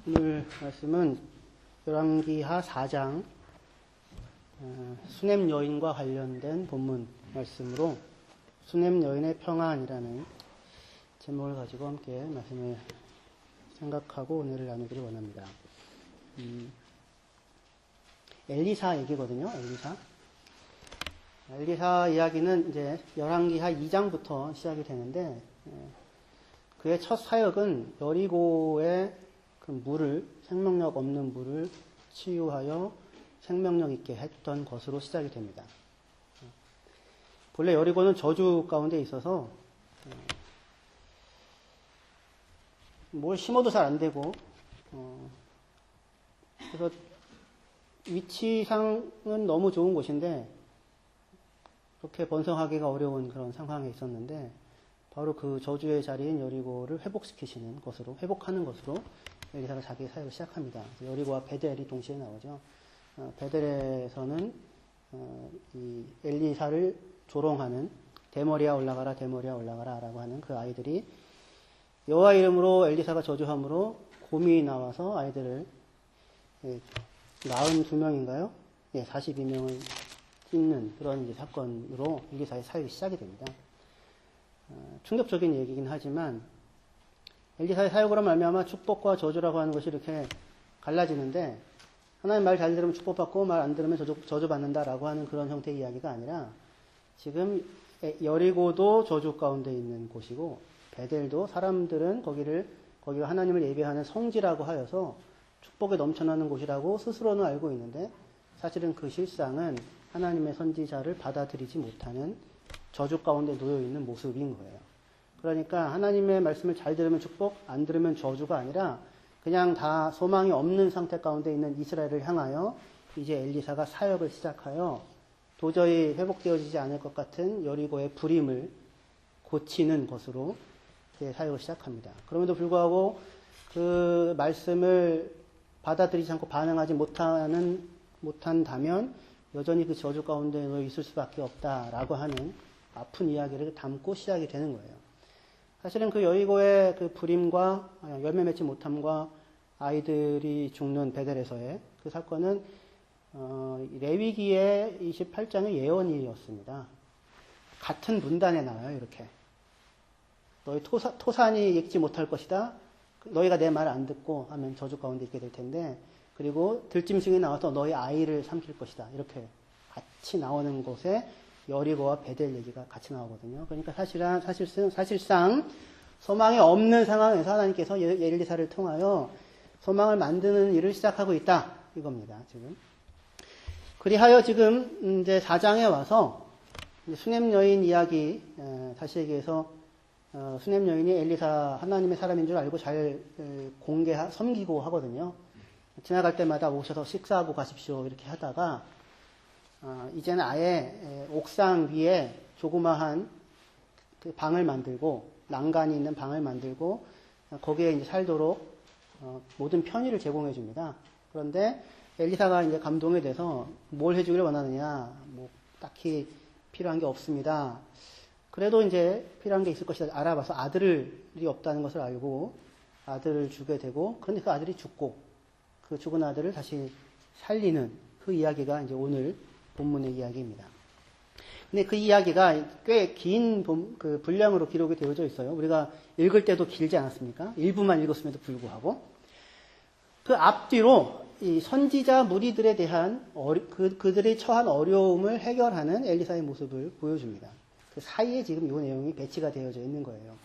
오늘 말씀은 열왕기하 4장 수넴 여인과 관련된 본문 말씀으로 수넴 여인의 평안이라는 제목을 가지고 함께 말씀을 생각하고 은혜를 나누기를 원합니다. 엘리사 얘기거든요. 엘리사 이야기는 이제 열왕기하 2장부터 시작이 되는데 그의 첫 사역은 여리고의 그 물을, 생명력 없는 물을 치유하여 생명력 있게 했던 것으로 시작이 됩니다. 본래 여리고는 저주 가운데 있어서 뭘 심어도 잘 안 되고 그래서 위치상은 너무 좋은 곳인데 그렇게 번성하기가 어려운 그런 상황에 있었는데 바로 그 저주의 자리인 여리고를 회복시키시는 것으로, 회복하는 것으로 엘리사가 자기의 사역을 시작합니다. 여리고와 베델이 동시에 나오죠. 베델에서는 이 엘리사를 조롱하는 대머리야 올라가라, 대머리야 올라가라 라고 하는 그 아이들이 여호와 이름으로 엘리사가 저주함으로 곰이 나와서 아이들을 42명인가요? 42명을 찢는 그런 이제 사건으로 엘리사의 사역이 시작이 됩니다. 충격적인 얘기긴 하지만 엘리사의 사역으로 말미암아 축복과 저주라고 하는 것이 이렇게 갈라지는데 하나님 말 잘 들으면 축복받고 말 안 들으면 저주받는다라고 하는 그런 형태의 이야기가 아니라 지금 여리고도 저주 가운데 있는 곳이고 베델도 사람들은 거기가 하나님을 예배하는 성지라고 하여서 축복에 넘쳐나는 곳이라고 스스로는 알고 있는데 사실은 그 실상은 하나님의 선지자를 받아들이지 못하는 저주 가운데 놓여있는 모습인 거예요. 그러니까 하나님의 말씀을 잘 들으면 축복, 안 들으면 저주가 아니라 그냥 다 소망이 없는 상태 가운데 있는 이스라엘을 향하여 이제 엘리사가 사역을 시작하여 도저히 회복되어지지 않을 것 같은 여리고의 불임을 고치는 것으로 사역을 시작합니다. 그럼에도 불구하고 그 말씀을 받아들이지 않고 반응하지 못한다면 여전히 그 저주 가운데 놓여 있을 수밖에 없다라고 하는 아픈 이야기를 담고 시작이 되는 거예요. 사실은 그 여리고의 그 불임과 열매 맺지 못함과 아이들이 죽는 베델에서의 그 사건은 레위기의 28장의 예언이었습니다. 같은 문단에 나와요. 이렇게 너희 토산이 읽지 못할 것이다. 너희가 내 말을 안 듣고 하면 저주 가운데 있게 될 텐데 그리고 들짐승이 나와서 너희 아이를 삼킬 것이다. 이렇게 같이 나오는 곳에 여리고와 베델 얘기가 같이 나오거든요. 그러니까 사실상 소망이 없는 상황에서 하나님께서 엘리사를 통하여 소망을 만드는 일을 시작하고 있다. 이겁니다. 지금. 그리하여 지금 이제 4장에 와서 수넴 여인 이야기 다시 얘기해서 수넴 여인이 엘리사 하나님의 사람인 줄 알고 잘 섬기고 하거든요. 지나갈 때마다 오셔서 식사하고 가십시오. 이렇게 하다가 이제는 아예 옥상 위에 조그마한 그 방을 만들고 난간이 있는 방을 만들고 거기에 이제 살도록 모든 편의를 제공해 줍니다. 그런데 엘리사가 이제 감동이 돼서 뭘 해주기를 원하느냐, 뭐 딱히 필요한 게 없습니다. 그래도 이제 필요한 게 있을 것이다 알아봐서 아들이 없다는 것을 알고 아들을 주게 되고 그런데 그 아들이 죽고 그 죽은 아들을 다시 살리는 그 이야기가 이제 오늘 본문의 이야기입니다. 근데 그 이야기가 꽤 긴 그 분량으로 기록이 되어져 있어요. 우리가 읽을 때도 길지 않았습니까? 일부만 읽었음에도 불구하고. 그 앞뒤로 이 선지자 무리들에 대한 그들이 처한 어려움을 해결하는 엘리사의 모습을 보여줍니다. 그 사이에 지금 이 내용이 배치가 되어져 있는 거예요.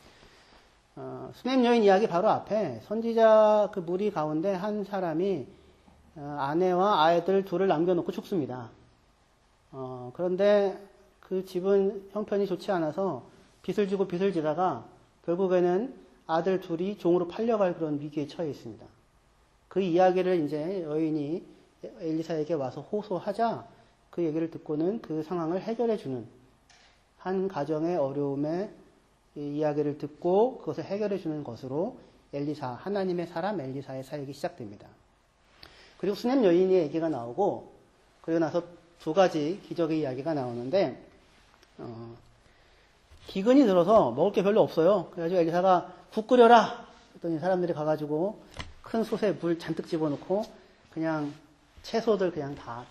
수넴 여인 이야기 바로 앞에 선지자 그 무리 가운데 한 사람이 아내와 아이들 둘을 남겨놓고 죽습니다. 그런데 그 집은 형편이 좋지 않아서 빚을 주고 빚을 지다가 결국에는 아들 둘이 종으로 팔려갈 그런 위기에 처해 있습니다. 그 이야기를 이제 여인이 엘리사에게 와서 호소하자 그 얘기를 듣고는 그 상황을 해결해주는 한 가정의 어려움의 이야기를 듣고 그것을 해결해주는 것으로 엘리사, 하나님의 사람 엘리사의 사역이 시작됩니다. 그리고 수넴 여인의 얘기가 나오고 그리고 나서 두 가지 기적의 이야기가 나오는데 기근이 들어서 먹을 게 별로 없어요. 그래가지고 엘리사가 국 끓여라 했더니 사람들이 가가지고 큰 솥에 물 잔뜩 집어넣고 그냥 채소들 그냥 다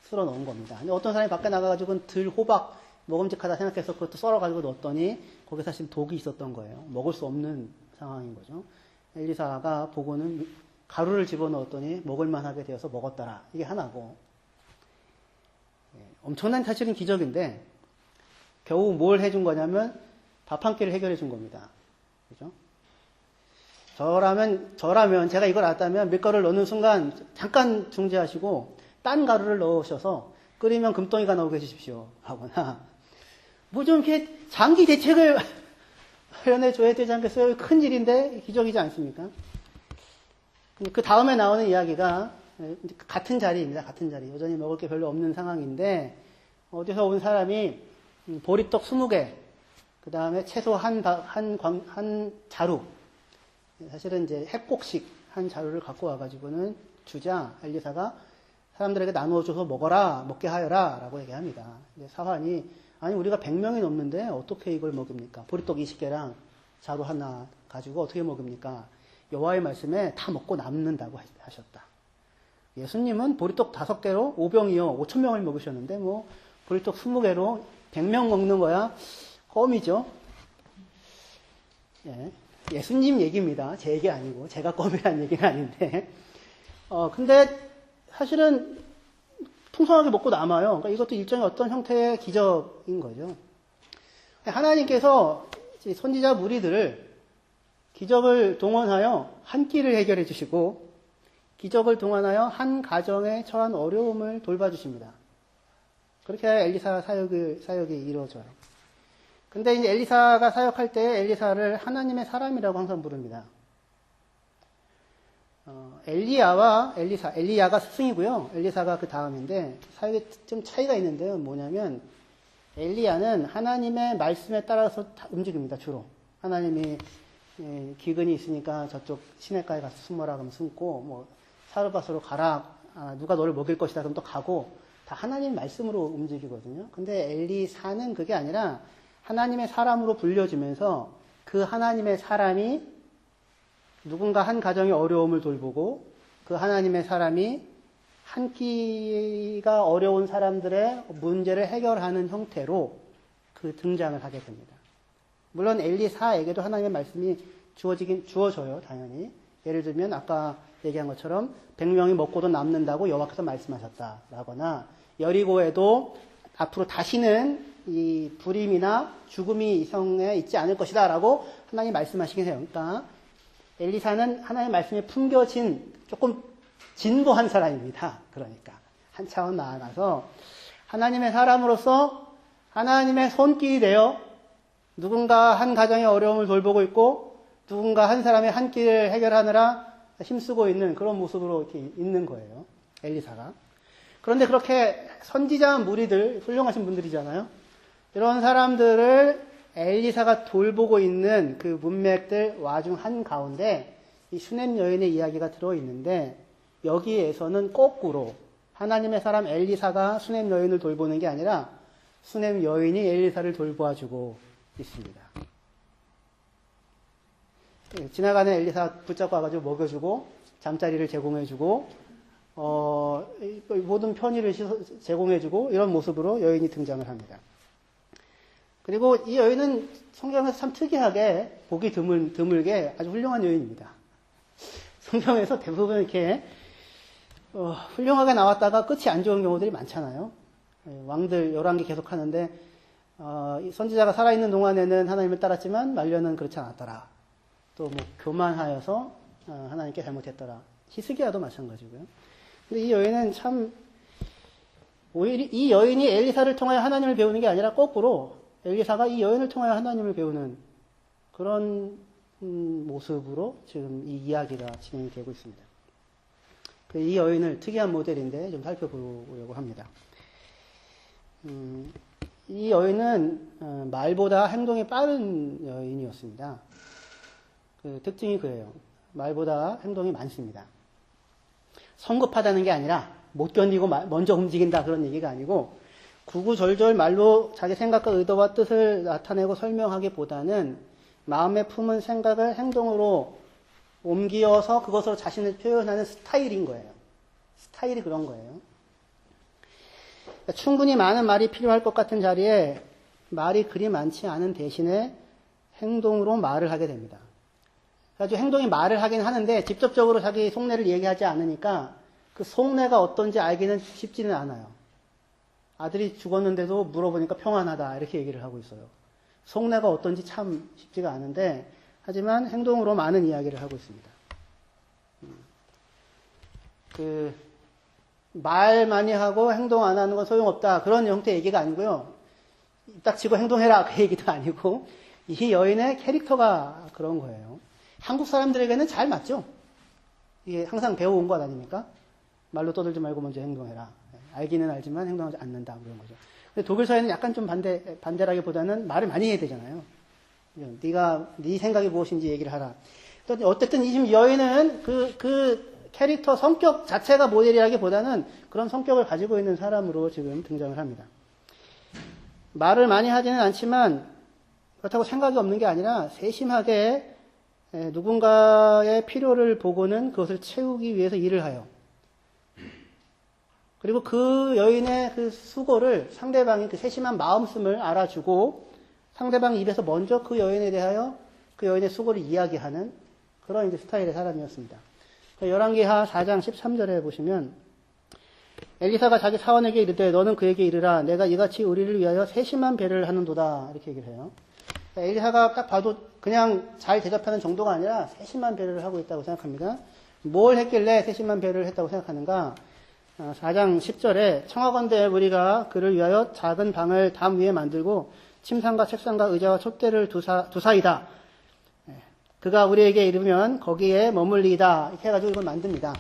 쓸어 넣은 겁니다. 근데 어떤 사람이 밖에 나가가지고 들 호박 먹음직하다 생각해서 그것도 썰어가지고 넣었더니 거기에 사실 독이 있었던 거예요. 먹을 수 없는 상황인 거죠. 엘리사가 보고는 가루를 집어넣었더니 먹을만하게 되어서 먹었더라. 이게 하나고. 엄청난 사실은 기적인데 겨우 뭘 해준 거냐면 밥 한 끼를 해결해 준 겁니다. 그죠? 저라면 제가 이걸 알았다면 밀가루를 넣는 순간 잠깐 중지하시고 딴 가루를 넣으셔서 끓이면 금덩이가 나오게 해주십시오. 하거나 뭐 좀 이렇게 장기 대책을 마련해 줘야 되지 않겠어요? 큰 일인데 기적이지 않습니까? 그 다음에 나오는 이야기가 같은 자리입니다. 같은 자리. 여전히 먹을 게 별로 없는 상황인데 어디서 온 사람이 보리떡 20개, 그 다음에 채소 한 자루, 사실은 이제 햇곡식 한 자루를 갖고 와가지고는 주자 엘리사가 사람들에게 나누어줘서 먹게 하여라 라고 얘기합니다. 사환이 아니 우리가 100명이 넘는데 어떻게 이걸 먹입니까? 보리떡 20개랑 자루 하나 가지고 어떻게 먹입니까? 여호와의 말씀에 다 먹고 남는다고 하셨다. 예수님은 보리떡 5개로 5병이요 5,000명을 먹으셨는데 뭐 보리떡 20개로 100명 먹는 거야 껌이죠. 예수님 얘기입니다. 제 얘기 아니고 제가 껌이라는 얘기는 아닌데 근데 사실은 풍성하게 먹고 남아요. 그러니까 이것도 일종의 어떤 형태의 기적인 거죠. 하나님께서 선지자 무리들을 기적을 동원하여 한 끼를 해결해 주시고 기적을 동원하여 한 가정에 처한 어려움을 돌봐주십니다. 그렇게 해야 엘리사 사역이 이루어져요. 근데 이제 엘리사가 사역할 때 엘리사를 하나님의 사람이라고 항상 부릅니다. 엘리야가 스승이고요. 엘리사가 그 다음인데 사역에 좀 차이가 있는데요. 뭐냐면 엘리야는 하나님의 말씀에 따라서 움직입니다. 주로 하나님이 기근이 있으니까 저쪽 시냇가에 가서 숨어라 그러면 숨고 뭐 사르밧으로 가라 누가 너를 먹일 것이다 그럼 또 가고 다 하나님 말씀으로 움직이거든요. 근데 엘리사는 그게 아니라 하나님의 사람으로 불려지면서 그 하나님의 사람이 누군가 한 가정의 어려움을 돌보고 그 하나님의 사람이 한 끼가 어려운 사람들의 문제를 해결하는 형태로 그 등장을 하게 됩니다. 물론 엘리사에게도 하나님의 말씀이 주어져요, 당연히. 예를 들면 아까 얘기한 것처럼 100명이 먹고도 남는다고 여호와께서 말씀하셨다라거나 여리고에도 앞으로 다시는 이 불임이나 죽음이 이 성에 있지 않을 것이다라고 하나님이 말씀하시긴 해요. 그러니까 엘리사는 하나님의 말씀에 품겨진 조금 진보한 사람입니다. 그러니까 한 차원 나아가서 하나님의 사람으로서 하나님의 손길이 되어 누군가 한 가정의 어려움을 돌보고 있고 누군가 한 사람의 한 끼를 해결하느라 힘쓰고 있는 그런 모습으로 이렇게 있는 거예요. 엘리사가. 그런데 그렇게 선지자 무리들 훌륭하신 분들이잖아요. 이런 사람들을 엘리사가 돌보고 있는 그 문맥들 와중 한 가운데 이 슈넴 여인의 이야기가 들어있는데 여기에서는 거꾸로 하나님의 사람 엘리사가 슈넴 여인을 돌보는 게 아니라 슈넴 여인이 엘리사를 돌보아주고 있습니다. 지나가는 엘리사 붙잡고 와가지고 먹여주고 잠자리를 제공해주고 모든 편의를 제공해주고 이런 모습으로 여인이 등장을 합니다. 그리고 이 여인은 성경에서 참 특이하게 보기 드물게 아주 훌륭한 여인입니다. 성경에서 대부분 이렇게 훌륭하게 나왔다가 끝이 안 좋은 경우들이 많잖아요. 왕들 11개 계속 하는데 선지자가 살아있는 동안에는 하나님을 따랐지만 말년은 그렇지 않았더라. 또 뭐 교만하여서 하나님께 잘못했더라. 히스기야도 마찬가지고요. 근데 이 여인은 참 오히려 이 여인이 엘리사를 통하여 하나님을 배우는 게 아니라 거꾸로 엘리사가 이 여인을 통하여 하나님을 배우는 그런 모습으로 지금 이 이야기가 진행이 되고 있습니다. 이 여인을 특이한 모델인데 좀 살펴보려고 합니다. 이 여인은 말보다 행동이 빠른 여인이었습니다. 그 특징이 그래요. 말보다 행동이 많습니다. 성급하다는 게 아니라 못 견디고 먼저 움직인다 그런 얘기가 아니고 구구절절 말로 자기 생각과 의도와 뜻을 나타내고 설명하기보다는 마음에 품은 생각을 행동으로 옮기어서 그것으로 자신을 표현하는 스타일인 거예요. 스타일이 그런 거예요. 그러니까 충분히 많은 말이 필요할 것 같은 자리에 말이 그리 많지 않은 대신에 행동으로 말을 하게 됩니다. 그래서 행동이 말을 하긴 하는데 직접적으로 자기 속내를 얘기하지 않으니까 그 속내가 어떤지 알기는 쉽지는 않아요. 아들이 죽었는데도 물어보니까 평안하다 이렇게 얘기를 하고 있어요. 속내가 어떤지 참 쉽지가 않은데 하지만 행동으로 많은 이야기를 하고 있습니다. 말 많이 하고 행동 안 하는 건 소용없다 그런 형태의 얘기가 아니고요. 딱 치고 행동해라 그 얘기도 아니고 이 여인의 캐릭터가 그런 거예요. 한국 사람들에게는 잘 맞죠. 이게 항상 배워온 것 아닙니까? 말로 떠들지 말고 먼저 행동해라. 알기는 알지만 행동하지 않는다 그런 거죠. 근데 독일 사회는 약간 좀 반대라기보다는 말을 많이 해야 되잖아요. 네 생각이 무엇인지 얘기를 하라. 어쨌든 이 여인은 그 캐릭터 성격 자체가 모델이라기보다는 그런 성격을 가지고 있는 사람으로 지금 등장을 합니다. 말을 많이 하지는 않지만 그렇다고 생각이 없는 게 아니라 세심하게 누군가의 필요를 보고는 그것을 채우기 위해서 일을 해요. 그리고 그 여인의 그 수고를 상대방이 그 세심한 마음씀을 알아주고 상대방 입에서 먼저 그 여인에 대하여 그 여인의 수고를 이야기하는 그런 이제 스타일의 사람이었습니다. 열왕기하 4장 13절에 보시면 엘리사가 자기 사원에게 이르되 너는 그에게 이르라 내가 이같이 우리를 위하여 세심한 배려를 하는도다 이렇게 얘기를 해요. 엘리사가 딱 봐도 그냥 잘 대접하는 정도가 아니라 세심한 배려를 하고 있다고 생각합니다. 뭘 했길래 세심한 배려를 했다고 생각하는가? 4장 10절에 청하건대 우리가 그를 위하여 작은 방을 담 위에 만들고 침상과 책상과 의자와 촛대를 두사이다. 그가 우리에게 이르면 거기에 머물리이다. 이렇게 해가지고 이걸 만듭니다.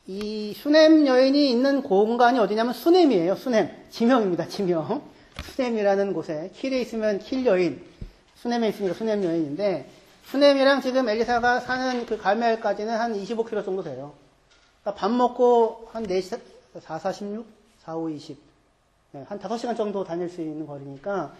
이 수넴 여인이 있는 공간이 어디냐면 수넴이에요. 수넴. 지명입니다. 지명. 수넴이라는 곳에 킬에 있으면 킬 여인. 수넴에 있으니까 수넴 여인인데 수넴이랑 지금 엘리사가 사는 그 갈멜까지는 한 25km 정도 돼요. 그러니까 밥 먹고 한 4시, 4, 46, 4, 5, 20. 한 5시간 정도 다닐 수 있는 거리니까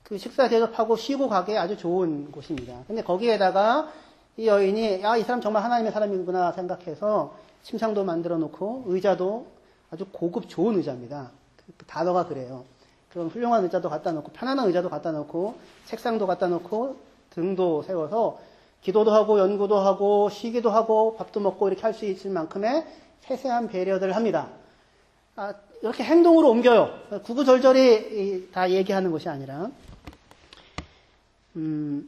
그 식사 대접하고 쉬고 가기에 아주 좋은 곳입니다. 근데 거기에다가 이 여인이 이 사람 정말 하나님의 사람이구나 생각해서 침상도 만들어 놓고 의자도 아주 고급 좋은 의자입니다. 그 단어가 그래요. 그런 훌륭한 의자도 갖다 놓고 편안한 의자도 갖다 놓고 책상도 갖다 놓고 등도 세워서 기도도 하고 연구도 하고 쉬기도 하고 밥도 먹고 이렇게 할 수 있을 만큼의 세세한 배려들을 합니다. 이렇게 행동으로 옮겨요. 구구절절히 다 얘기하는 것이 아니라. 근데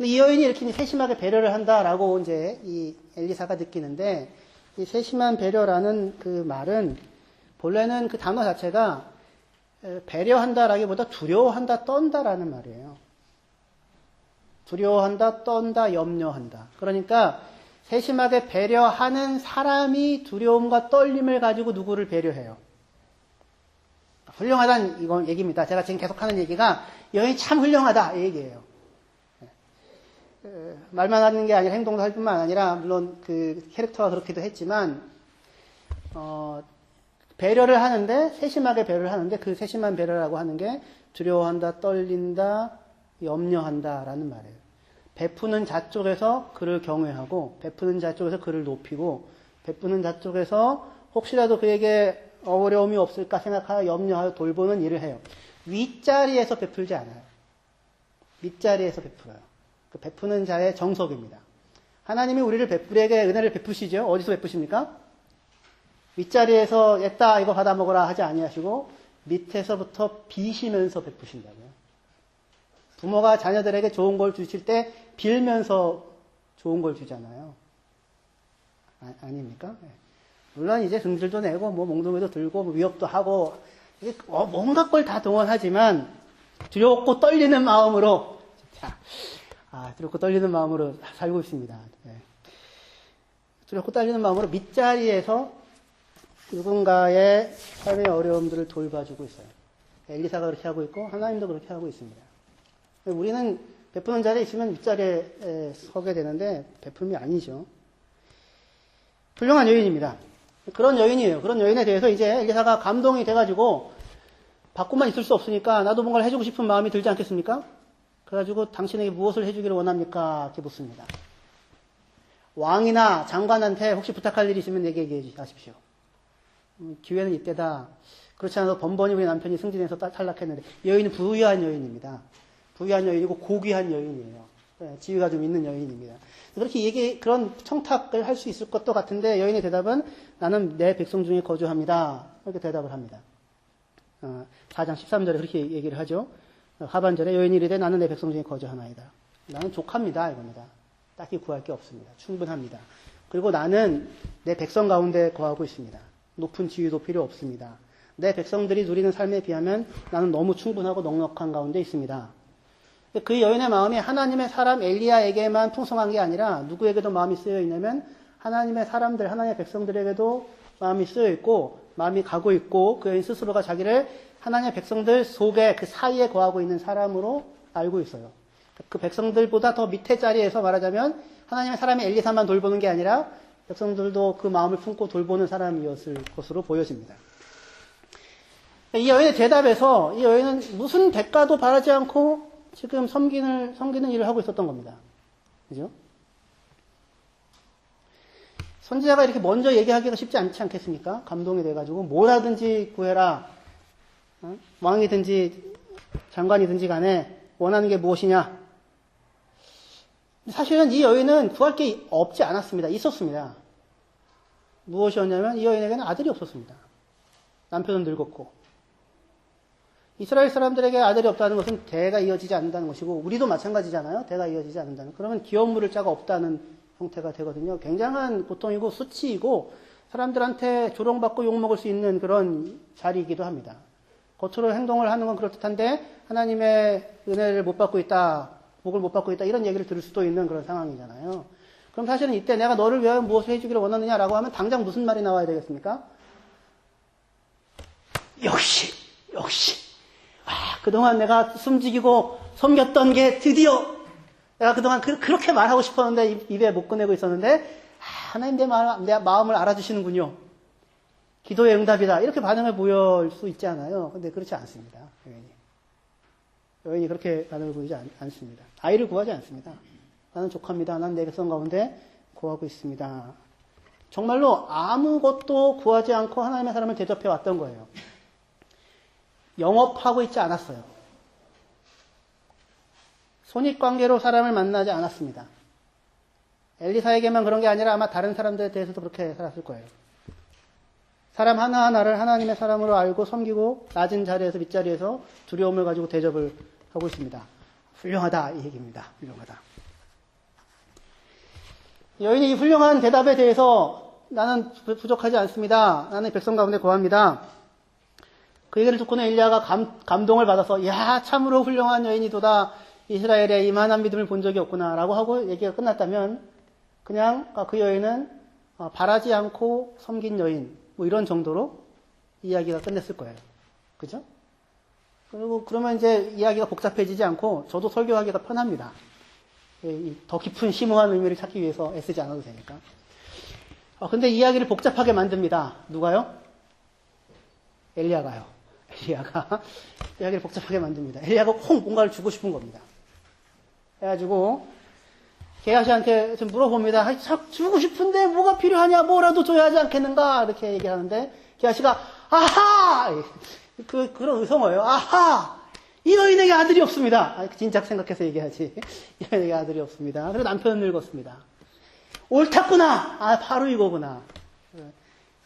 이 여인이 이렇게 세심하게 배려를 한다라고 이제 이 엘리사가 느끼는데 이 세심한 배려라는 그 말은 본래는 그 단어 자체가 배려한다라기보다 두려워한다, 떤다라는 말이에요. 두려워한다, 떤다, 염려한다. 그러니까 세심하게 배려하는 사람이 두려움과 떨림을 가지고 누구를 배려해요. 훌륭하다는 이건 얘기입니다. 제가 지금 계속하는 얘기가 여인이 참 훌륭하다 이 얘기예요. 말만 하는 게 아니라 행동도 할 뿐만 아니라 물론 그 캐릭터가 그렇기도 했지만 배려를 하는데 세심하게 배려를 하는데 그 세심한 배려라고 하는 게 두려워한다, 떨린다, 염려한다라는 말이에요. 베푸는 자 쪽에서 그를 경외하고 베푸는 자 쪽에서 그를 높이고 베푸는 자 쪽에서 혹시라도 그에게 어려움이 없을까 생각하여 염려하여 돌보는 일을 해요. 윗자리에서 베풀지 않아요. 밑자리에서 베풀어요. 그 베푸는 자의 정석입니다. 하나님이 우리에게 은혜를 베푸시죠. 어디서 베푸십니까? 윗자리에서 했다 이거 받아 먹어라 하지 아니하시고 밑에서부터 비시면서 베푸신다고요. 부모가 자녀들에게 좋은 걸 주실 때 빌면서 좋은 걸 주잖아요. 아닙니까? 물론 이제 승질도 내고 뭐 몽둥이도 들고 뭐 위협도 하고 뭔가 걸 다 동원하지만 두렵고 떨리는 마음으로 두렵고 떨리는 마음으로 살고 있습니다. 두렵고 떨리는 마음으로 밑자리에서 누군가의 삶의 어려움들을 돌봐주고 있어요. 엘리사가 그렇게 하고 있고 하나님도 그렇게 하고 있습니다. 우리는 베푸는 자리에 있으면 윗자리에 서게 되는데 베품이 아니죠. 훌륭한 여인입니다. 그런 여인이에요. 그런 여인에 대해서 이제 엘리사가 감동이 돼가지고 받고만 있을 수 없으니까 나도 뭔가를 해주고 싶은 마음이 들지 않겠습니까? 그래가지고 당신에게 무엇을 해주기를 원합니까? 이렇게 묻습니다. 왕이나 장관한테 혹시 부탁할 일이 있으면 내게 얘기해 하십시오. 기회는 이때다. 그렇지 않아도 번번이 우리 남편이 승진해서 탈락했는데, 여인은 부유한 여인입니다. 부유한 여인이고 고귀한 여인이에요. 지위가 좀 있는 여인입니다. 그렇게 그런 청탁을 할 수 있을 것도 같은데, 여인의 대답은 나는 내 백성 중에 거주합니다. 이렇게 대답을 합니다. 4장 13절에 그렇게 얘기를 하죠. 하반절에 여인이 이르되 나는 내 백성 중에 거주하나이다. 나는 족합니다. 이겁니다. 딱히 구할 게 없습니다. 충분합니다. 그리고 나는 내 백성 가운데 거하고 있습니다. 높은 지위도 필요 없습니다. 내 백성들이 누리는 삶에 비하면 나는 너무 충분하고 넉넉한 가운데 있습니다. 그 여인의 마음이 하나님의 사람 엘리야에게만 풍성한 게 아니라 누구에게도 마음이 쓰여 있냐면 하나님의 사람들, 하나님의 백성들에게도 마음이 쓰여 있고 마음이 가고 있고 그 여인 스스로가 자기를 하나님의 백성들 속에 그 사이에 거하고 있는 사람으로 알고 있어요. 그 백성들보다 더 밑에 자리에서 말하자면 하나님의 사람이 엘리사만 돌보는 게 아니라 백성들도 그 마음을 품고 돌보는 사람이었을 것으로 보여집니다. 이 여인의 대답에서 이 여인은 무슨 대가도 바라지 않고 지금 섬기는 일을 하고 있었던 겁니다. 그죠? 선지자가 이렇게 먼저 얘기하기가 쉽지 않지 않겠습니까? 감동이 돼가지고 뭐라든지 구해라. 왕이든지 장관이든지 간에 원하는 게 무엇이냐. 사실은 이 여인은 구할 게 없지 않았습니다. 있었습니다. 무엇이었냐면 이 여인에게는 아들이 없었습니다. 남편은 늙었고. 이스라엘 사람들에게 아들이 없다는 것은 대가 이어지지 않는다는 것이고 우리도 마찬가지잖아요. 대가 이어지지 않는다는. 그러면 기업 물을 자가 없다는 형태가 되거든요. 굉장한 고통이고 수치이고 사람들한테 조롱받고 욕먹을 수 있는 그런 자리이기도 합니다. 겉으로 행동을 하는 건 그럴듯한데 하나님의 은혜를 못 받고 있다, 복을 못 받고 있다 이런 얘기를 들을 수도 있는 그런 상황이잖아요. 그럼 사실은 이때 내가 너를 위하여 무엇을 해주기를 원하느냐라고 하면 당장 무슨 말이 나와야 되겠습니까? 역시 그동안 내가 숨지기고 섬겼던 게 드디어 내가 그동안 그렇게 말하고 싶었는데 입에 못 꺼내고 있었는데 하나님 내 마음을 알아주시는군요. 기도의 응답이다. 이렇게 반응을 보일 수 있지 않아요. 근데 그렇지 않습니다. 여인이 그렇게 반응을 보이지 않습니다. 아이를 구하지 않습니다. 나는 족합니다. 나는 내 백성 가운데 거하고 있습니다. 정말로 아무것도 구하지 않고 하나님의 사람을 대접해 왔던 거예요. 영업하고 있지 않았어요. 손익관계로 사람을 만나지 않았습니다. 엘리사에게만 그런 게 아니라 아마 다른 사람들에 대해서도 그렇게 살았을 거예요. 사람 하나하나를 하나님의 사람으로 알고 섬기고 낮은 자리에서 윗자리에서 두려움을 가지고 대접을 하고 있습니다. 훌륭하다 이 얘기입니다. 훌륭하다. 여인이 이 훌륭한 대답에 대해서 나는 부족하지 않습니다. 나는 백성 가운데 거합니다. 그 얘기를 듣고는 엘리야가 감동을 받아서 야 참으로 훌륭한 여인이도다. 이스라엘에 이만한 믿음을 본 적이 없구나 라고 하고 얘기가 끝났다면 그냥 그 여인은 바라지 않고 섬긴 여인 뭐 이런 정도로 이야기가 끝냈을 거예요. 그죠? 그리고 그러면 이제 이야기가 복잡해지지 않고 저도 설교하기가 편합니다. 더 깊은 심오한 의미를 찾기 위해서 애쓰지 않아도 되니까. 근데 이야기를 복잡하게 만듭니다. 누가요? 엘리야가요. 엘리야가 이야기를 복잡하게 만듭니다. 엘리야가 꼭 뭔가를 주고 싶은 겁니다. 해가지고 게하시한테 좀 물어봅니다. 주고 싶은데 뭐가 필요하냐? 뭐라도 줘야 하지 않겠는가? 이렇게 얘기하는데 게하시가 아하! 그런 의성어예요. 아하! 이 여인에게 아들이 없습니다. 진작 생각해서 얘기하지. 이 여인에게 아들이 없습니다. 그리고 남편은 늙었습니다. 옳았구나! 바로 이거구나.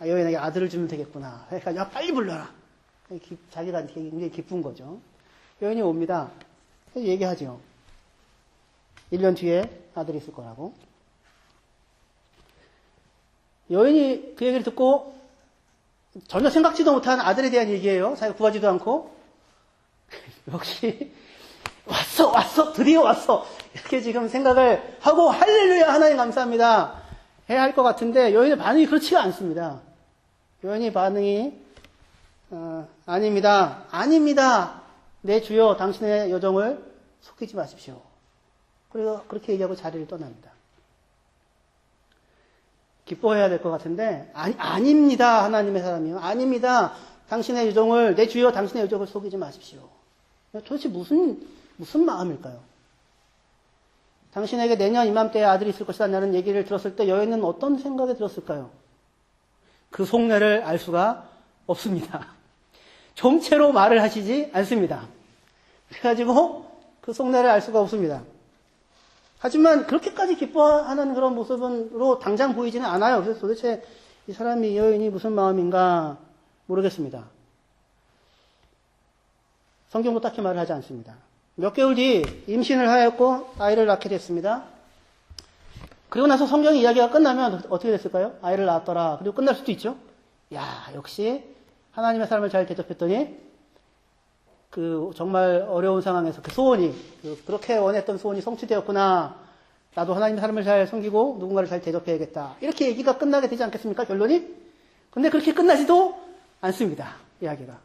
여인에게 아들을 주면 되겠구나. 그러니까 야 빨리 불러라. 자기가 굉장히 기쁜 거죠. 여인이 옵니다. 얘기하죠. 1년 뒤에 아들이 있을 거라고. 여인이 그 얘기를 듣고 전혀 생각지도 못한 아들에 대한 얘기예요. 자기가 구하지도 않고. 역시 왔어 드디어 왔어 이렇게 지금 생각을 하고 할렐루야 하나님 감사합니다 해야 할 것 같은데 여인의 반응이 그렇지가 않습니다. 여인의 반응이 아닙니다 내 주여 당신의 여정을 속이지 마십시오. 그리고 그렇게 얘기하고 자리를 떠납니다. 기뻐해야 될 것 같은데 아닙니다 하나님의 사람이요. 아닙니다 내 주여 당신의 여정을 속이지 마십시오. 도대체 무슨 마음일까요? 당신에게 내년 이맘때에 아들이 있을 것이다 라는 얘기를 들었을 때 여인은 어떤 생각이 들었을까요? 그 속내를 알 수가 없습니다. 정체로 말을 하시지 않습니다. 그래가지고 그 속내를 알 수가 없습니다. 하지만 그렇게까지 기뻐하는 그런 모습으로 당장 보이지는 않아요. 그래서 도대체 이 사람이, 이 여인이 무슨 마음인가 모르겠습니다. 성경도 딱히 말을 하지 않습니다. 몇 개월 뒤 임신을 하였고 아이를 낳게 됐습니다. 그리고 나서 성경의 이야기가 끝나면 어떻게 됐을까요? 아이를 낳았더라. 그리고 끝날 수도 있죠. 야, 역시 하나님의 사람을 잘 대접했더니 그 정말 어려운 상황에서 그 소원이, 그렇게 원했던 소원이 성취되었구나. 나도 하나님의 사람을 잘 섬기고 누군가를 잘 대접해야겠다. 이렇게 얘기가 끝나게 되지 않겠습니까? 결론이? 근데 그렇게 끝나지도 않습니다. 이야기가.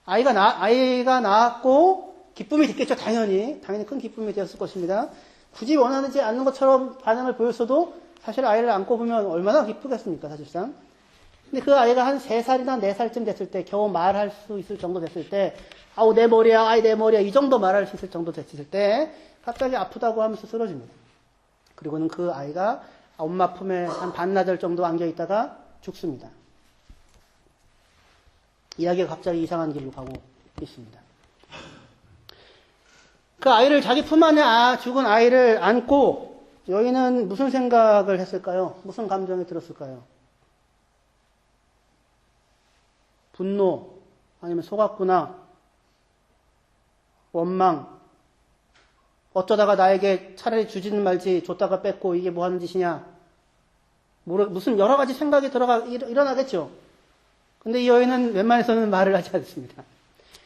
아이가 낳았고 기쁨이 됐겠죠. 당연히 큰 기쁨이 되었을 것입니다. 굳이 원하지 않는 것처럼 반응을 보였어도 사실 아이를 안고 보면 얼마나 기쁘겠습니까, 사실상. 근데 그 아이가 한 3살이나 4살쯤 됐을 때, 겨우 말할 수 있을 정도 됐을 때, 아우, 내 머리야, 아이, 내 머리야, 이 정도 말할 수 있을 정도 됐을 때, 갑자기 아프다고 하면서 쓰러집니다. 그리고는 그 아이가 엄마 품에 한 반나절 정도 안겨 있다가 죽습니다. 이야기가 갑자기 이상한 길로 가고 있습니다. 그 아이를 자기 품 안에 죽은 아이를 안고 여인은 무슨 생각을 했을까요? 무슨 감정이 들었을까요? 분노, 아니면 속았구나, 원망, 어쩌다가 나에게 차라리 주지는 말지 줬다가 뺏고 이게 뭐 하는 짓이냐, 무슨 여러 가지 생각이 일어나겠죠. 근데 이 여인은 웬만해서는 말을 하지 않습니다.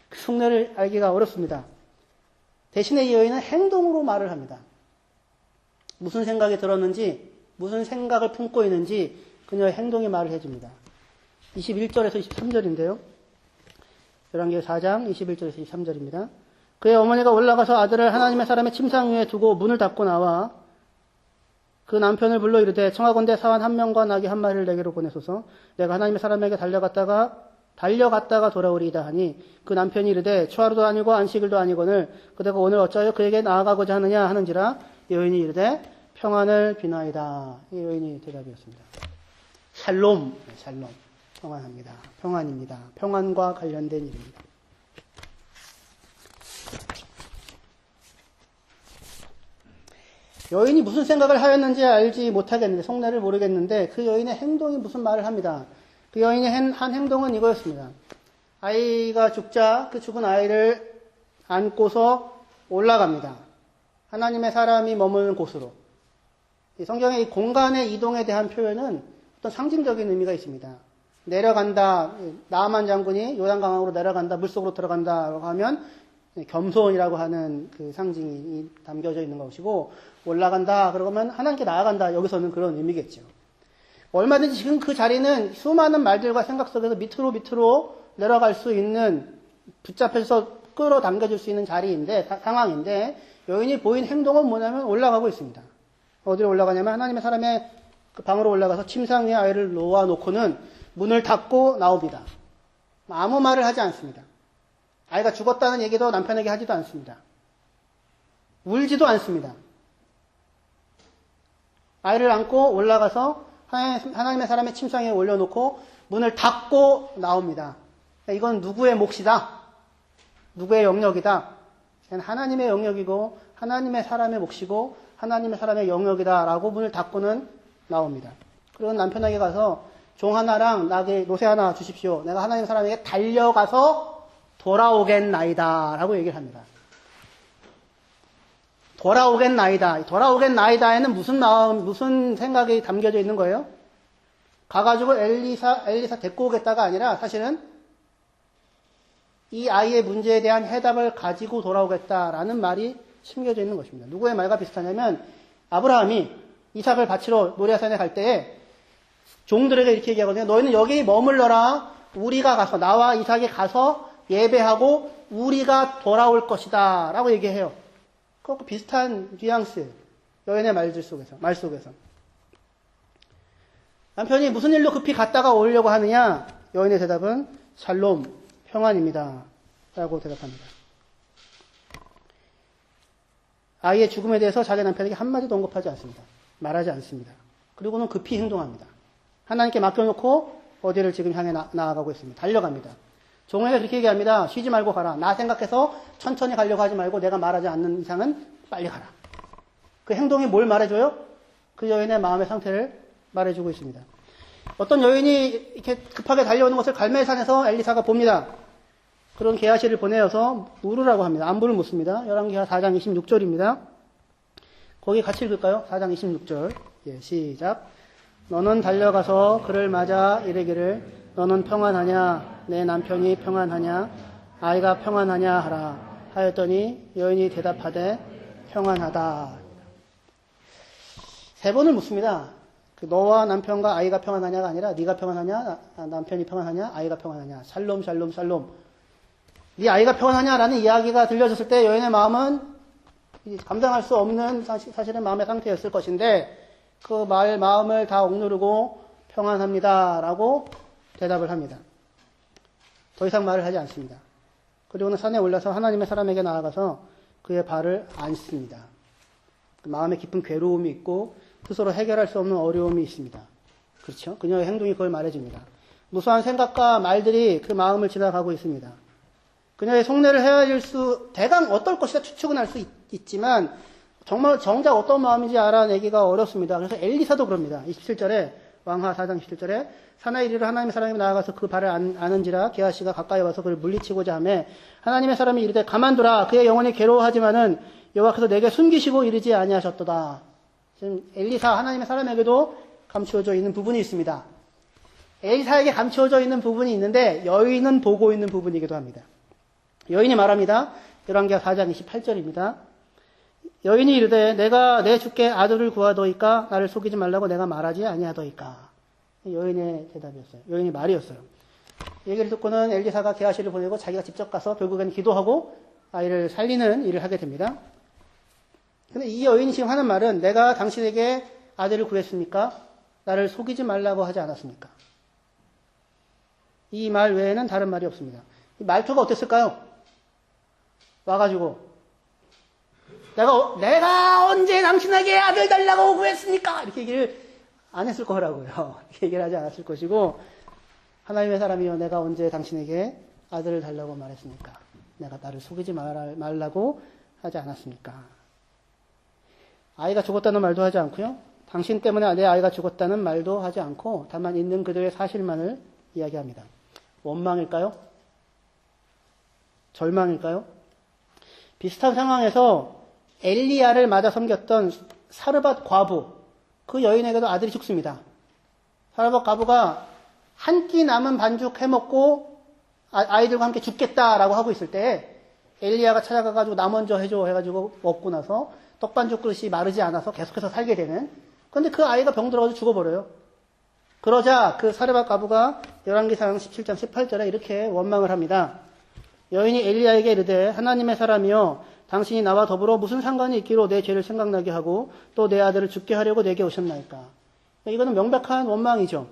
그 속내를 알기가 어렵습니다. 대신에 이 여인은 행동으로 말을 합니다. 무슨 생각이 들었는지, 무슨 생각을 품고 있는지 그녀의 행동이 말을 해줍니다. 21절에서 23절인데요. 열왕기하 4장 21절에서 23절입니다. 그의 어머니가 올라가서 아들을 하나님의 사람의 침상 위에 두고 문을 닫고 나와 그 남편을 불러 이르되 청하건대 사환 1명과 나귀 1마리를 내게로 보내소서. 내가 하나님의 사람에게 달려갔다가 돌아오리이다 하니 그 남편이 이르되 초하루도 아니고 안식일도 아니거늘 그대가 오늘 어찌하여 그에게 나아가고자 하느냐 하는지라. 여인이 이르되 평안을 비나이다. 이 여인이 대답이었습니다. 샬롬, 평안합니다. 평안입니다. 평안과 관련된 일입니다. 여인이 무슨 생각을 하였는지 알지 못하겠는데, 속내를 모르겠는데 그 여인의 행동이 무슨 말을 합니다. 그 여인이 한 행동은 이거였습니다. 아이가 죽자 그 죽은 아이를 안고서 올라갑니다. 하나님의 사람이 머무는 곳으로. 이 성경의 이 공간의 이동에 대한 표현은 어떤 상징적인 의미가 있습니다. 내려간다, 나아만 장군이 요단강으로 내려간다, 물속으로 들어간다라고 하면 겸손이라고 하는 그 상징이 담겨져 있는 것이고, 올라간다 그러면 하나님께 나아간다, 여기서는 그런 의미겠죠. 얼마든지 지금 그 자리는 수많은 말들과 생각 속에서 밑으로 내려갈 수 있는, 붙잡혀서 끌어당겨줄 수 있는 상황인데 여인이 보인 행동은 뭐냐면 올라가고 있습니다. 어디로 올라가냐면 하나님의 사람의 그 방으로 올라가서 침상 위에 아이를 놓아놓고는 문을 닫고 나옵니다. 아무 말을 하지 않습니다. 아이가 죽었다는 얘기도 남편에게 하지도 않습니다. 울지도 않습니다. 아이를 안고 올라가서 하나님의 사람의 침상에 올려놓고 문을 닫고 나옵니다. 이건 누구의 몫이다? 누구의 영역이다? 하나님의 영역이고 하나님의 사람의 몫이고 하나님의 사람의 영역이다라고 문을 닫고는 나옵니다. 그리고 남편에게 가서 종 하나랑 노새 하나 주십시오. 내가 하나님의 사람에게 달려가서 돌아오겠나이다 라고 얘기를 합니다. 돌아오겠나이다에는 무슨 생각이 담겨져 있는 거예요? 가가지고 엘리사 데리고 오겠다가 아니라 사실은 이 아이의 문제에 대한 해답을 가지고 돌아오겠다라는 말이 심겨져 있는 것입니다. 누구의 말과 비슷하냐면 아브라함이 이삭을 바치러 모리아산에 갈 때에 종들에게 이렇게 얘기하거든요. 너희는 여기 머물러라. 우리가 가서, 나와 이삭이 가서 예배하고 우리가 돌아올 것이다 라고 얘기해요. 그것과 비슷한 뉘앙스, 여인의 말 속에서. 남편이 무슨 일로 급히 갔다가 오려고 하느냐? 여인의 대답은 샬롬, 평안입니다 라고 대답합니다. 아이의 죽음에 대해서 자기 남편에게 한마디도 언급하지 않습니다. 말하지 않습니다. 그리고는 급히 행동합니다. 하나님께 맡겨놓고 어디를 지금 향해 나아가고 있습니다. 달려갑니다. 종에게 그렇게 얘기합니다. 쉬지 말고 가라. 나 생각해서 천천히 가려고 하지 말고 내가 말하지 않는 이상은 빨리 가라. 그 행동이 뭘 말해줘요? 그 여인의 마음의 상태를 말해주고 있습니다. 어떤 여인이 이렇게 급하게 달려오는 것을 갈멜산에서 엘리사가 봅니다. 그런 게하시를 보내어서 물으라고 합니다. 안부를 묻습니다. 열왕기하 4장 26절입니다. 거기 같이 읽을까요? 4장 26절. 예, 시작. 너는 달려가서 그를 맞아 이르기를 너는 평안하냐? 내 남편이 평안하냐? 아이가 평안하냐? 하라. 하였더니 여인이 대답하되 평안하다. 3번을 묻습니다. 너와 남편과 아이가 평안하냐가 아니라 네가 평안하냐? 남편이 평안하냐? 아이가 평안하냐? 샬롬 샬롬 샬롬. 네 아이가 평안하냐라는 이야기가 들려졌을 때 여인의 마음은 감당할 수 없는 사실은 마음의 상태였을 것인데 그 마음을 다 억누르고 평안합니다라고 대답을 합니다. 더 이상 말을 하지 않습니다. 그리고는 산에 올라서 하나님의 사람에게 나아가서 그의 발을 안습니다. 마음에 깊은 괴로움이 있고 스스로 해결할 수 없는 어려움이 있습니다. 그렇죠? 그녀의 행동이 그걸 말해줍니다. 무수한 생각과 말들이 그 마음을 지나가고 있습니다. 그녀의 속내를 헤아릴 수, 대강 어떨 것이다 추측은 할 수 있지만, 정말 정작 어떤 마음인지 알아내기가 어렵습니다. 그래서 엘리사도 그럽니다. 27절에, 왕하 4장 27절에, 사나이 이르러 하나님의 사람이 나아가서 그 발을 아는지라 게하시가 가까이 와서 그를 물리치고자 하매, 하나님의 사람이 이르되 가만두라. 그의 영혼이 괴로워하지만은 여호와께서 내게 숨기시고 이르지 아니하셨도다. 지금 엘리사 하나님의 사람에게도 감추어져 있는 부분이 있습니다. 엘리사에게 감추어져 있는 부분이 있는데 여인은 보고 있는 부분이기도 합니다. 여인이 말합니다. 열왕기하 4장 28절입니다. 여인이 이르되 내가 내 주께 아들을 구하더이까 나를 속이지 말라고 내가 말하지 아니하더이까. 여인의 대답이었어요. 여인의 말이었어요. 얘기를 듣고는 엘리사가 게하시를 보내고 자기가 직접 가서 결국엔 기도하고 아이를 살리는 일을 하게 됩니다. 근데 이 여인이 지금 하는 말은 내가 당신에게 아들을 구했습니까? 나를 속이지 말라고 하지 않았습니까? 이 말 외에는 다른 말이 없습니다. 이 말투가 어땠을까요? 와가지고 내가 언제 당신에게 아들 달라고 구했습니까? 이렇게 얘기를 안 했을 거라고요. 이렇게 얘기를 하지 않았을 것이고 하나님의 사람이여 내가 언제 당신에게 아들을 달라고 말했습니까? 내가 나를 속이지 말라고 하지 않았습니까? 아이가 죽었다는 말도 하지 않고요. 당신 때문에 내 아이가 죽었다는 말도 하지 않고 다만 있는 그들의 사실만을 이야기합니다. 원망일까요? 절망일까요? 비슷한 상황에서 엘리야를 맞아 섬겼던 사르밧 과부, 그 여인에게도 아들이 죽습니다. 사르밧 과부가 한 끼 남은 반죽 해먹고 아이들과 함께 죽겠다라고 하고 있을 때 엘리야가 찾아가가지고 나 먼저 해줘 해가지고 먹고 나서 떡반죽 그릇이 마르지 않아서 계속해서 살게 되는. 그런데 그 아이가 병들어가지고 죽어버려요. 그러자 그 사르밧 과부가 열왕기상 17장 18절에 이렇게 원망을 합니다. 여인이 엘리야에게 이르되 하나님의 사람이여 당신이 나와 더불어 무슨 상관이 있기로 내 죄를 생각나게 하고 또 내 아들을 죽게 하려고 내게 오셨나이까. 이거는 명백한 원망이죠.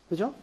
그죠?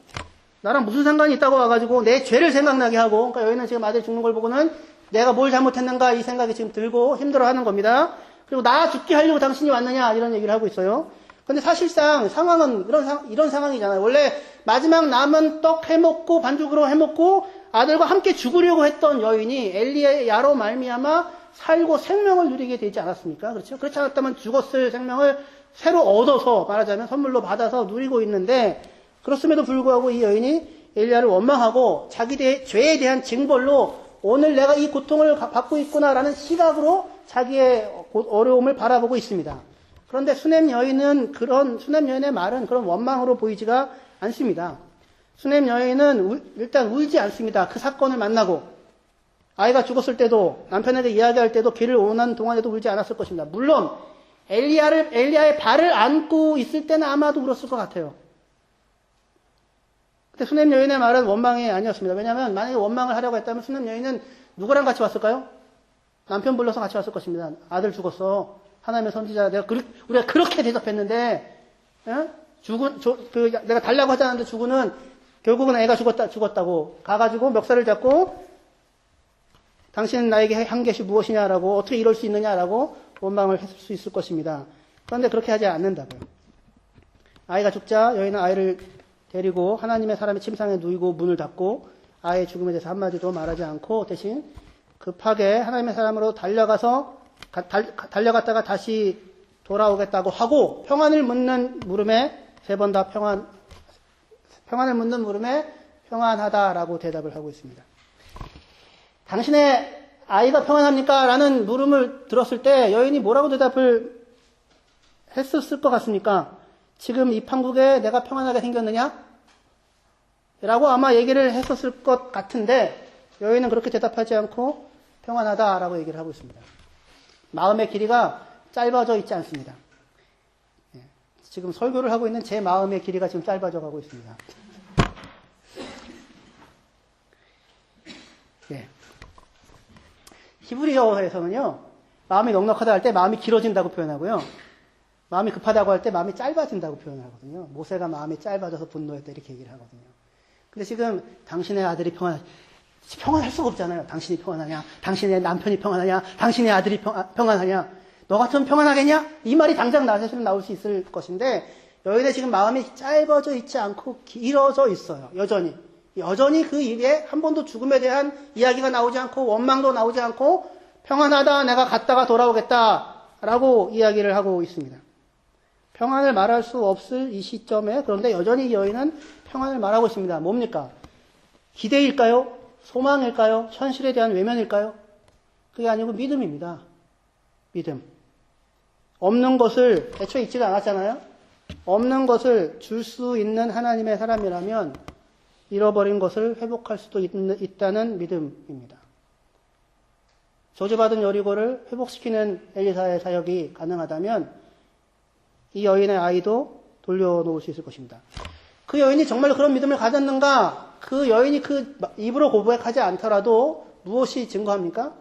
나랑 무슨 상관이 있다고 와가지고 내 죄를 생각나게 하고, 그러니까 여인은 지금 아들이 죽는 걸 보고는 내가 뭘 잘못했는가 이 생각이 지금 들고 힘들어하는 겁니다. 그리고 나 죽게 하려고 당신이 왔느냐 이런 얘기를 하고 있어요. 근데 사실상 상황은 이런 상황이잖아요. 원래 마지막 남은 떡 해먹고 반죽으로 해먹고 아들과 함께 죽으려고 했던 여인이 엘리야로 말미암아 살고 생명을 누리게 되지 않았습니까? 그렇죠? 그렇지 않았다면 죽었을 생명을 새로 얻어서 말하자면 선물로 받아서 누리고 있는데 그렇음에도 불구하고 이 여인이 엘리야를 원망하고 자기 죄에 대한 징벌로 오늘 내가 이 고통을 받고 있구나라는 시각으로 자기의 어려움을 바라보고 있습니다. 그런데 수넴 여인의 말은 그런 원망으로 보이지가 않습니다. 수넴 여인은 일단 울지 않습니다. 그 사건을 만나고 아이가 죽었을 때도 남편에게 이야기할 때도 길을 오는 동안에도 울지 않았을 것입니다. 물론 엘리야의 발을 안고 있을 때는 아마도 울었을 것 같아요. 근데 수넴 여인의 말은 원망이 아니었습니다. 왜냐하면 만약에 원망을 하려고 했다면 수넴 여인은 누구랑 같이 왔을까요? 남편 불러서 같이 왔을 것입니다. 아들 죽었어. 하나님의 선지자 우리가 그렇게 대접했는데 내가 달라고 하지 않았는데 죽으는 결국은 애가 죽었다고 가가지고 멱살을 잡고 당신은 나에게 한 것이 무엇이냐라고 어떻게 이럴 수 있느냐라고 원망을 했을 수 있을 것입니다. 그런데 그렇게 하지 않는다고요. 아이가 죽자 여인은 아이를 데리고 하나님의 사람의 침상에 누이고 문을 닫고 아이의 죽음에 대해서 한마디도 말하지 않고 대신 급하게 하나님의 사람으로 달려갔다가 다시 돌아오겠다고 하고 평안을 묻는 물음에 3번 다 평안을 묻는 물음에 평안하다라고 대답을 하고 있습니다. 당신의 아이가 평안합니까? 라는 물음을 들었을 때 여인이 뭐라고 대답을 했었을 것 같습니까? 지금 이 판국에 내가 평안하게 생겼느냐? 라고 아마 얘기를 했었을 것 같은데 여인은 그렇게 대답하지 않고 평안하다라고 얘기를 하고 있습니다. 마음의 길이가 짧아져 있지 않습니다. 지금 설교를 하고 있는 제 마음의 길이가 지금 짧아져 가고 있습니다. 네. 히브리어에서는요, 마음이 넉넉하다 할 때 마음이 길어진다고 표현하고요, 마음이 급하다고 할 때 마음이 짧아진다고 표현하거든요. 모세가 마음이 짧아져서 분노했다 이렇게 얘기를 하거든요. 근데 지금 당신의 아들이 평안할 수가 없잖아요. 당신이 평안하냐? 당신의 남편이 평안하냐? 당신의 아들이 평안하냐? 너 같으면 평안하겠냐? 이 말이 당장 나서시면 나올 수 있을 것인데 여인의 지금 마음이 짧아져 있지 않고 길어져 있어요. 여전히 그 입에 한 번도 죽음에 대한 이야기가 나오지 않고 원망도 나오지 않고 평안하다, 내가 갔다가 돌아오겠다라고 이야기를 하고 있습니다. 평안을 말할 수 없을 이 시점에 그런데 여전히 여인은 평안을 말하고 있습니다. 뭡니까? 기대일까요? 소망일까요? 현실에 대한 외면일까요? 그게 아니고 믿음입니다. 믿음. 없는 것을 애초에 있지가 않았잖아요. 없는 것을 줄 수 있는 하나님의 사람이라면 잃어버린 것을 회복할 수도 있다는 믿음입니다. 저주받은 여리고를 회복시키는 엘리사의 사역이 가능하다면 이 여인의 아이도 돌려놓을 수 있을 것입니다. 그 여인이 정말 그런 믿음을 가졌는가? 그 여인이 그 입으로 고백하지 않더라도 무엇이 증거합니까?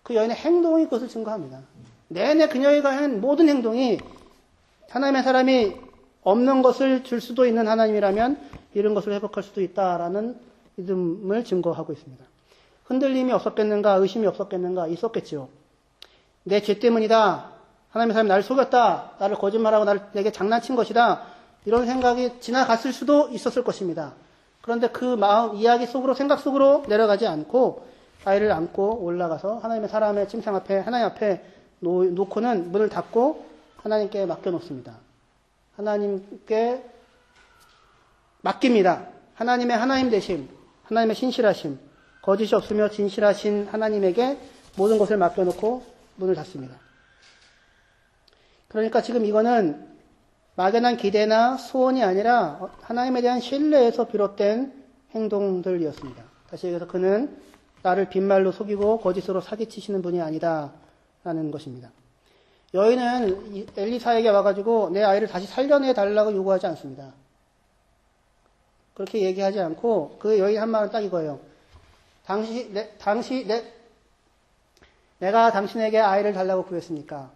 그 여인의 행동이 그것을 증거합니다. 내내 그녀가 한 모든 행동이 하나님의 사람이 없는 것을 줄 수도 있는 하나님이라면 이런 것을 회복할 수도 있다라는 믿음을 증거하고 있습니다. 흔들림이 없었겠는가? 의심이 없었겠는가? 있었겠지요. 내 죄 때문이다. 하나님의 사람이 나를 속였다. 나를 거짓말하고 내게 장난친 것이다. 이런 생각이 지나갔을 수도 있었을 것입니다. 그런데 그 마음, 이야기 속으로, 생각 속으로 내려가지 않고 아이를 안고 올라가서 하나님의 사람의 침상 앞에, 하나님 앞에 놓고는 문을 닫고 하나님께 맡겨놓습니다. 하나님께 맡깁니다. 하나님의 하나님 되심, 하나님의 신실하심, 거짓이 없으며 진실하신 하나님에게 모든 것을 맡겨놓고 문을 닫습니다. 그러니까 지금 이거는 막연한 기대나 소원이 아니라 하나님에 대한 신뢰에서 비롯된 행동들이었습니다. 다시 얘기해서 그는 나를 빈말로 속이고 거짓으로 사기치시는 분이 아니다라는 것입니다. 여인은 엘리사에게 와가지고 내 아이를 다시 살려내달라고 요구하지 않습니다. 그렇게 얘기하지 않고 그 여인 한 말은 딱 이거예요. 내가 당신에게 아이를 달라고 구했습니까?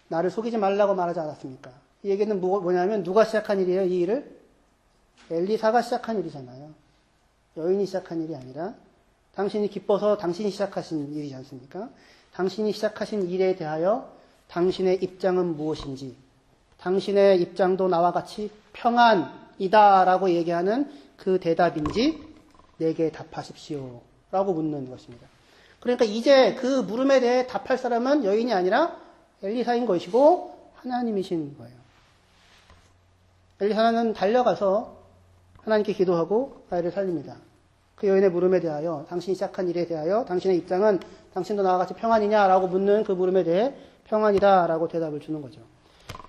나를 속이지 말라고 말하지 않았습니까? 이 얘기는 뭐냐면 누가 시작한 일이에요? 이 일을? 엘리사가 시작한 일이잖아요. 여인이 시작한 일이 아니라 당신이 기뻐서 당신이 시작하신 일이지 않습니까? 당신이 시작하신 일에 대하여 당신의 입장은 무엇인지, 당신의 입장도 나와 같이 평안이다라고 얘기하는 그 대답인지 내게 답하십시오 라고 묻는 것입니다. 그러니까 이제 그 물음에 대해 답할 사람은 여인이 아니라 엘리사인 것이고 하나님이신 거예요. 엘리사는 달려가서 하나님께 기도하고 아이를 살립니다. 그 여인의 물음에 대하여, 당신이 시작한 일에 대하여 당신의 입장은 당신도 나와 같이 평안이냐라고 묻는 그 물음에 대해 평안이다라고 대답을 주는 거죠.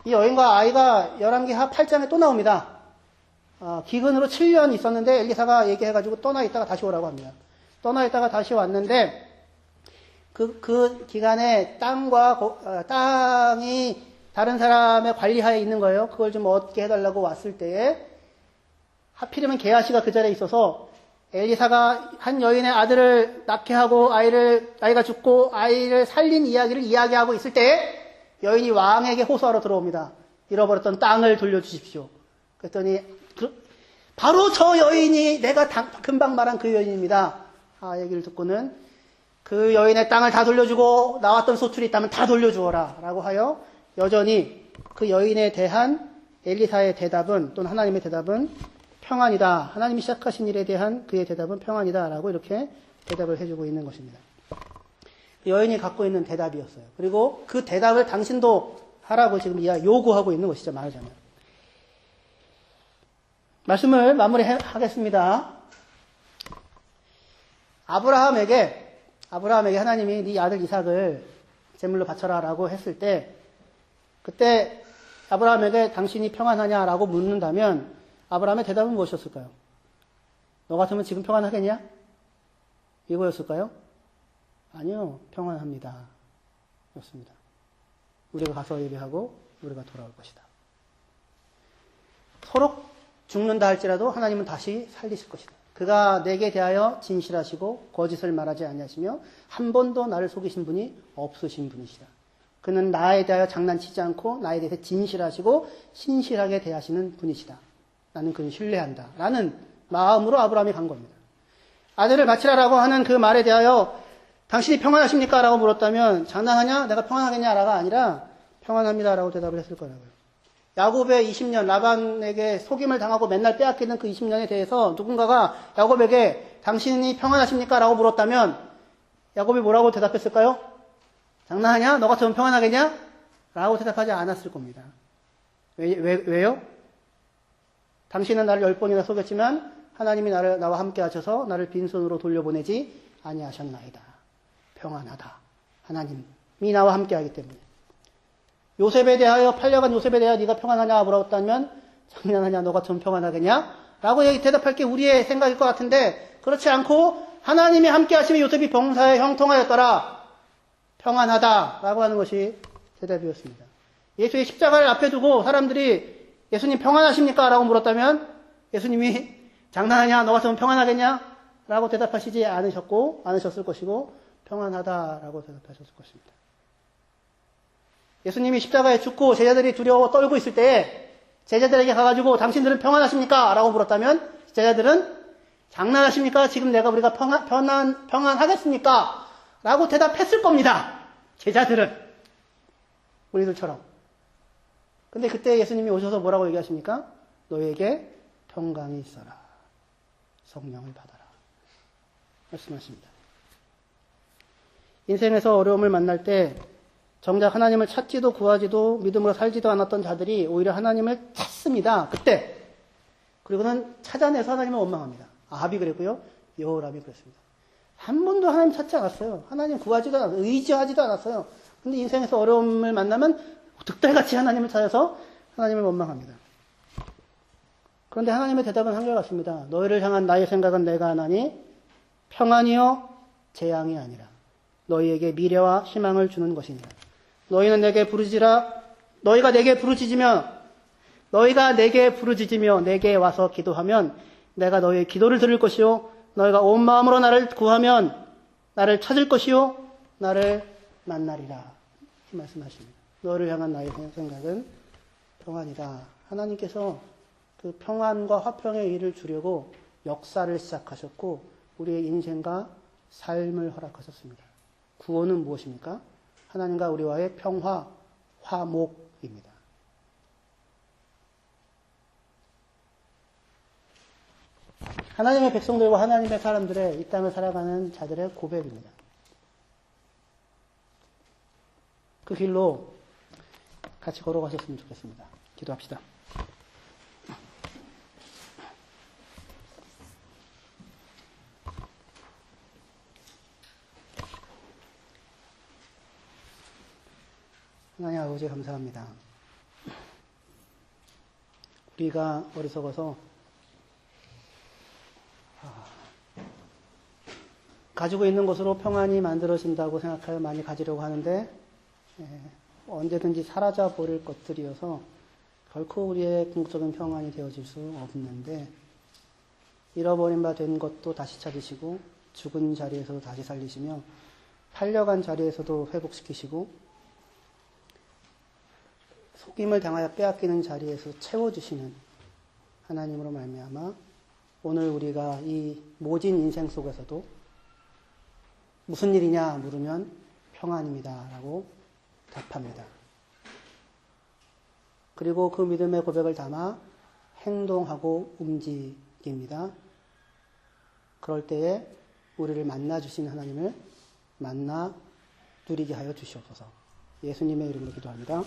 이 여인과 아이가 열왕기하 8장에 또 나옵니다. 기근으로 7년 있었는데 엘리사가 얘기해가지고 떠나 있다가 다시 오라고 합니다. 떠나 있다가 다시 왔는데 그 기간에 땅이 다른 사람의 관리하에 있는 거예요. 그걸 좀 얻게 해달라고 왔을 때에 하필이면 게하시가 그 자리에 있어서 엘리사가 한 여인의 아들을 낳게 하고 아이가 죽고 아이를 살린 이야기를 이야기하고 있을 때에 여인이 왕에게 호소하러 들어옵니다. 잃어버렸던 땅을 돌려주십시오. 그랬더니 바로 저 여인이 내가 금방 말한 그 여인입니다. 얘기를 듣고는 그 여인의 땅을 다 돌려주고 나왔던 소출이 있다면 다 돌려주어라 라고 하여 여전히 그 여인에 대한 엘리사의 대답은 또는 하나님의 대답은 평안이다. 하나님이 시작하신 일에 대한 그의 대답은 평안이다 라고 이렇게 대답을 해주고 있는 것입니다. 여인이 갖고 있는 대답이었어요. 그리고 그 대답을 당신도 하라고 지금 요구하고 있는 것이죠. 말하자면. 말씀을 마무리하겠습니다. 아브라함에게 하나님이 네 아들 이삭을 제물로 바쳐라 라고 했을 때 그때 아브라함에게 당신이 평안하냐라고 묻는다면 아브라함의 대답은 무엇이었을까요? 너 같으면 지금 평안하겠냐? 이거였을까요? 아니요. 평안합니다. 였습니다. 우리가 가서 예배하고 우리가 돌아올 것이다. 서로 죽는다 할지라도 하나님은 다시 살리실 것이다. 그가 내게 대하여 진실하시고 거짓을 말하지 아니하시며 한 번도 나를 속이신 분이 없으신 분이시다. 그는 나에 대하여 장난치지 않고 나에 대해서 진실하시고 신실하게 대하시는 분이시다. 나는 그를 신뢰한다. 라는 마음으로 아브라함이 간 겁니다. 아들을 바치라라고 하는 그 말에 대하여 당신이 평안하십니까? 라고 물었다면 장난하냐? 내가 평안하겠냐? 라가 아니라 평안합니다. 라고 대답을 했을 거라고요. 야곱의 20년, 라반에게 속임을 당하고 맨날 빼앗기는 그 20년에 대해서 누군가가 야곱에게 당신이 평안하십니까? 라고 물었다면 야곱이 뭐라고 대답했을까요? 장난하냐? 너 같으면 평안하겠냐? 라고 대답하지 않았을 겁니다. 왜요? 당신은 나를 10번이나 속였지만 하나님이 나와 함께 하셔서 나를 빈손으로 돌려보내지 아니하셨나이다. 평안하다. 하나님이 나와 함께 하기 때문에. 요셉에 대하여 팔려간 요셉에 대하여 네가 평안하냐 물었다면 장난하냐 너 같으면 평안하겠냐? 라고 대답할 게 우리의 생각일 것 같은데 그렇지 않고 하나님이 함께 하시면 요셉이 병사에 형통하였더라. 평안하다. 라고 하는 것이 대답이었습니다. 예수의 십자가를 앞에 두고 사람들이 예수님 평안하십니까? 라고 물었다면 예수님이 장난하냐 너 같으면 평안하겠냐? 라고 대답하시지 않으셨을 것이고 평안하다라고 대답하셨을 것입니다. 예수님이 십자가에 죽고 제자들이 두려워 떨고 있을 때 제자들에게 가가지고 당신들은 평안하십니까? 라고 물었다면 제자들은 장난하십니까? 지금 우리가 평안하겠습니까? 라고 대답했을 겁니다. 제자들은. 우리들처럼. 근데 그때 예수님이 오셔서 뭐라고 얘기하십니까? 너에게 평강이 있어라. 성령을 받아라. 말씀하십니다. 인생에서 어려움을 만날 때 정작 하나님을 찾지도 구하지도 믿음으로 살지도 않았던 자들이 오히려 하나님을 찾습니다. 그때. 그리고는 찾아내서 하나님을 원망합니다. 아합이 그랬고요. 여호람이 그랬습니다. 한 번도 하나님 찾지 않았어요. 하나님 구하지도 않았어요. 의지하지도 않았어요. 근데 인생에서 어려움을 만나면 득달같이 하나님을 찾아서 하나님을 원망합니다. 그런데 하나님의 대답은 한결같습니다. 너희를 향한 나의 생각은 내가 하나니 평안이요 재앙이 아니라 너희에게 미래와 희망을 주는 것이니라. 너희는 내게 부르짖으라. 너희가 내게 부르짖으며 내게 와서 기도하면 내가 너희의 기도를 들을 것이요 너희가 온 마음으로 나를 구하면 나를 찾을 것이요 나를 만나리라. 이 말씀하십니다. 너희를 향한 나의 생각은 평안이다. 하나님께서 그 평안과 화평의 일을 주려고 역사를 시작하셨고 우리의 인생과 삶을 허락하셨습니다. 구원은 무엇입니까? 하나님과 우리와의 평화, 화목입니다. 하나님의 백성들과 하나님의 사람들의 이 땅을 살아가는 자들의 고백입니다. 그 길로 같이 걸어가셨으면 좋겠습니다. 기도합시다. 하나님 아버지 감사합니다. 우리가 어리석어서 가지고 있는 것으로 평안이 만들어진다고 생각하여 많이 가지려고 하는데 언제든지 사라져 버릴 것들이어서 결코 우리의 궁극적인 평안이 되어질 수 없는데 잃어버린 바 된 것도 다시 찾으시고 죽은 자리에서도 다시 살리시며 팔려간 자리에서도 회복시키시고 속임을 당하여 빼앗기는 자리에서 채워주시는 하나님으로 말미암아 오늘 우리가 이 모진 인생 속에서도 무슨 일이냐 물으면 평안입니다. 라고 답합니다. 그리고 그 믿음의 고백을 담아 행동하고 움직입니다. 그럴 때에 우리를 만나 주신 하나님을 만나 누리게 하여 주시옵소서. 예수님의 이름으로 기도합니다.